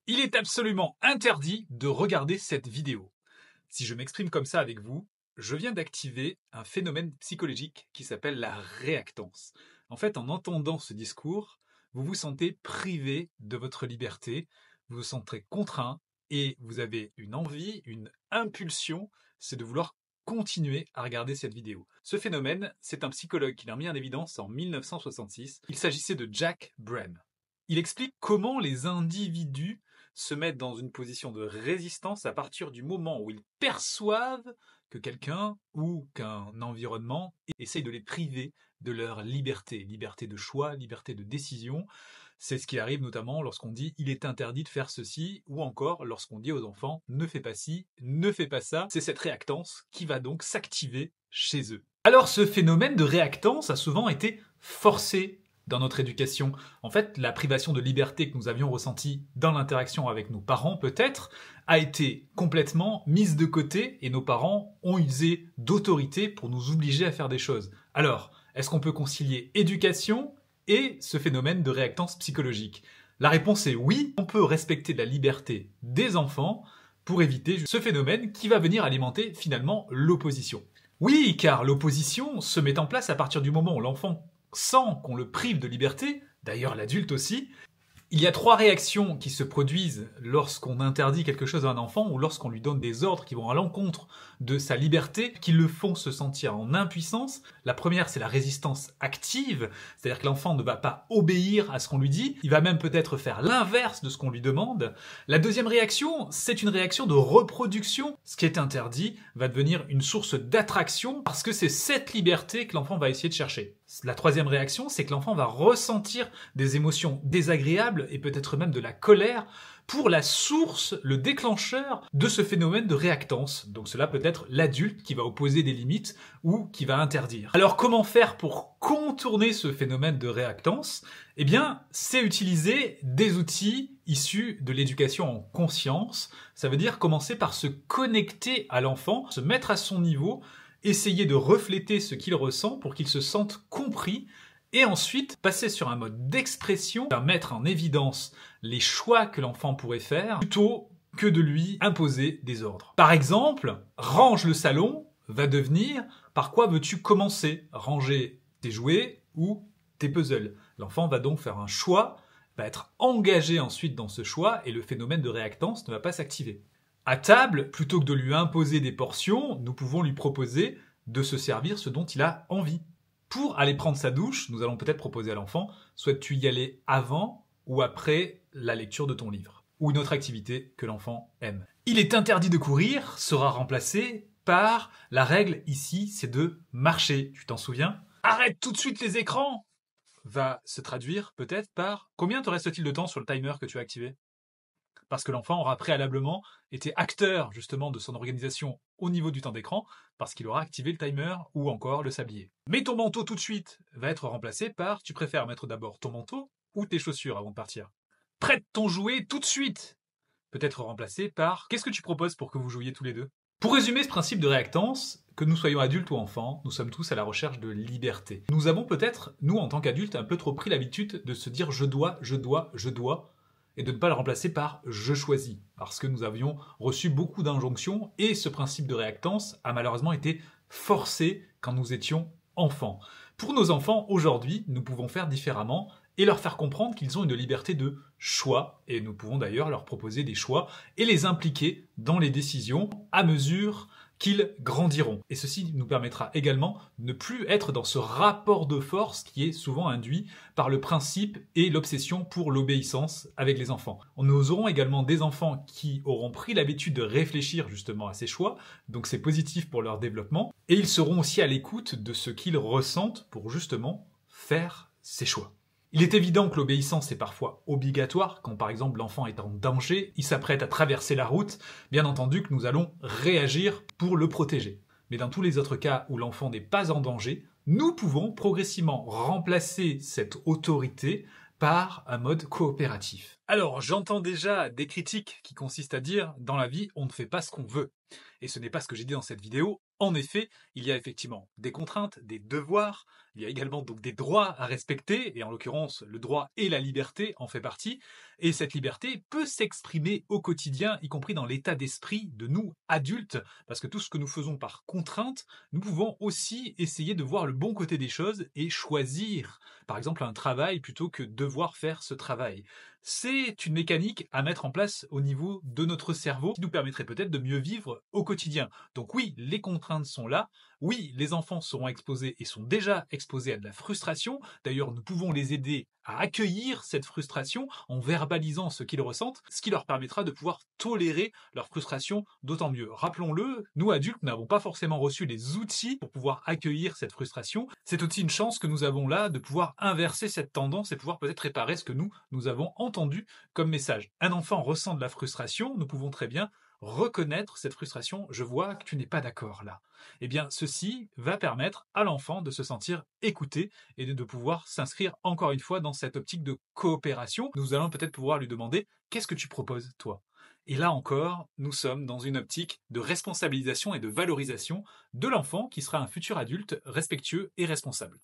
Il est absolument interdit de regarder cette vidéo. Si je m'exprime comme ça avec vous, je viens d'activer un phénomène psychologique qui s'appelle la réactance. En fait, en entendant ce discours, vous vous sentez privé de votre liberté, vous vous sentez contraint et vous avez une envie, une impulsion, c'est de vouloir continuer à regarder cette vidéo. Ce phénomène, c'est un psychologue qui l'a mis en évidence en 1966. Il s'agissait de Jack Bren. Il explique comment les individus se mettent dans une position de résistance à partir du moment où ils perçoivent que quelqu'un ou qu'un environnement essaye de les priver de leur liberté, liberté de choix, liberté de décision. C'est ce qui arrive notamment lorsqu'on dit il est interdit de faire ceci, ou encore lorsqu'on dit aux enfants ne fais pas ci, ne fais pas ça. C'est cette réactance qui va donc s'activer chez eux. Alors ce phénomène de réactance a souvent été forcé dans notre éducation. En fait, la privation de liberté que nous avions ressentie dans l'interaction avec nos parents, peut-être, a été complètement mise de côté et nos parents ont usé d'autorité pour nous obliger à faire des choses. Alors, est-ce qu'on peut concilier éducation et ce phénomène de réactance psychologique? La réponse est oui, on peut respecter la liberté des enfants pour éviter ce phénomène qui va venir alimenter finalement l'opposition. Oui, car l'opposition se met en place à partir du moment où l'enfant sent qu'on le prive de liberté, d'ailleurs l'adulte aussi. Il y a 3 réactions qui se produisent lorsqu'on interdit quelque chose à un enfant ou lorsqu'on lui donne des ordres qui vont à l'encontre de sa liberté, qui le font se sentir en impuissance. La première, c'est la résistance active, c'est-à-dire que l'enfant ne va pas obéir à ce qu'on lui dit, il va même peut-être faire l'inverse de ce qu'on lui demande. La deuxième réaction, c'est une réaction de reproduction. Ce qui est interdit va devenir une source d'attraction parce que c'est cette liberté que l'enfant va essayer de chercher. La troisième réaction, c'est que l'enfant va ressentir des émotions désagréables et peut-être même de la colère pour la source, le déclencheur de ce phénomène de réactance. Donc cela peut être l'adulte qui va opposer des limites ou qui va interdire. Alors comment faire pour contourner ce phénomène de réactance? Eh bien, c'est utiliser des outils issus de l'éducation en conscience. Ça veut dire commencer par se connecter à l'enfant, se mettre à son niveau, essayer de refléter ce qu'il ressent pour qu'il se sente compris et ensuite passer sur un mode d'expression, à mettre en évidence les choix que l'enfant pourrait faire plutôt que de lui imposer des ordres. Par exemple, range le salon va devenir par quoi veux-tu commencer? Ranger tes jouets ou tes puzzles. L'enfant va donc faire un choix, va être engagé ensuite dans ce choix et le phénomène de réactance ne va pas s'activer. À table, plutôt que de lui imposer des portions, nous pouvons lui proposer de se servir ce dont il a envie. Pour aller prendre sa douche, nous allons peut-être proposer à l'enfant, souhaites-tu y aller avant ou après la lecture de ton livre? Ou une autre activité que l'enfant aime. Il est interdit de courir sera remplacé par la règle ici, c'est de marcher. Tu t'en souviens? Arrête tout de suite les écrans! Va se traduire peut-être par combien te reste-t-il de temps sur le timer que tu as activé? Parce que l'enfant aura préalablement été acteur justement de son organisation au niveau du temps d'écran, parce qu'il aura activé le timer ou encore le sablier. Mais ton manteau tout de suite va être remplacé par tu préfères mettre d'abord ton manteau ou tes chaussures avant de partir. Prête ton jouet tout de suite peut être remplacé par qu'est-ce que tu proposes pour que vous jouiez tous les deux? Pour résumer ce principe de réactance, que nous soyons adultes ou enfants, nous sommes tous à la recherche de liberté. Nous avons peut-être, nous en tant qu'adultes, un peu trop pris l'habitude de se dire je dois, et de ne pas le remplacer par « je choisis », parce que nous avions reçu beaucoup d'injonctions et ce principe de réactance a malheureusement été forcé quand nous étions enfants. Pour nos enfants, aujourd'hui, nous pouvons faire différemment et leur faire comprendre qu'ils ont une liberté de choix, et nous pouvons d'ailleurs leur proposer des choix et les impliquer dans les décisions à mesure qu'ils grandiront. Et ceci nous permettra également de ne plus être dans ce rapport de force qui est souvent induit par le principe et l'obsession pour l'obéissance avec les enfants. Nous aurons également des enfants qui auront pris l'habitude de réfléchir justement à ces choix, donc c'est positif pour leur développement, et ils seront aussi à l'écoute de ce qu'ils ressentent pour justement faire ces choix. Il est évident que l'obéissance est parfois obligatoire, quand par exemple l'enfant est en danger, il s'apprête à traverser la route, bien entendu que nous allons réagir pour le protéger. Mais dans tous les autres cas où l'enfant n'est pas en danger, nous pouvons progressivement remplacer cette autorité par un mode coopératif. Alors, j'entends déjà des critiques qui consistent à dire « dans la vie, on ne fait pas ce qu'on veut ». Et ce n'est pas ce que j'ai dit dans cette vidéo, En effet, il y a effectivement des contraintes, des devoirs, il y a également donc des droits à respecter, et en l'occurrence, le droit et la liberté en fait partie, et cette liberté peut s'exprimer au quotidien, y compris dans l'état d'esprit de nous, adultes, parce que tout ce que nous faisons par contrainte, nous pouvons aussi essayer de voir le bon côté des choses et choisir, par exemple, un travail plutôt que devoir faire ce travail. C'est une mécanique à mettre en place au niveau de notre cerveau qui nous permettrait peut-être de mieux vivre au quotidien. Donc oui, les contraintes sont là. Oui, les enfants seront exposés et sont déjà exposés à de la frustration. D'ailleurs, nous pouvons les aider à accueillir cette frustration en verbalisant ce qu'ils ressentent, ce qui leur permettra de pouvoir tolérer leur frustration d'autant mieux. Rappelons-le, nous adultes n'avons pas forcément reçu les outils pour pouvoir accueillir cette frustration. C'est aussi une chance que nous avons là de pouvoir inverser cette tendance et pouvoir peut-être réparer ce que nous avons entendu comme message. Un enfant ressent de la frustration, nous pouvons très bien reconnaître cette frustration, je vois que tu n'es pas d'accord là. Eh bien, ceci va permettre à l'enfant de se sentir écouté et de pouvoir s'inscrire encore une fois dans cette optique de coopération. Nous allons peut-être pouvoir lui demander qu'est-ce que tu proposes toi? Et là encore, nous sommes dans une optique de responsabilisation et de valorisation de l'enfant qui sera un futur adulte respectueux et responsable.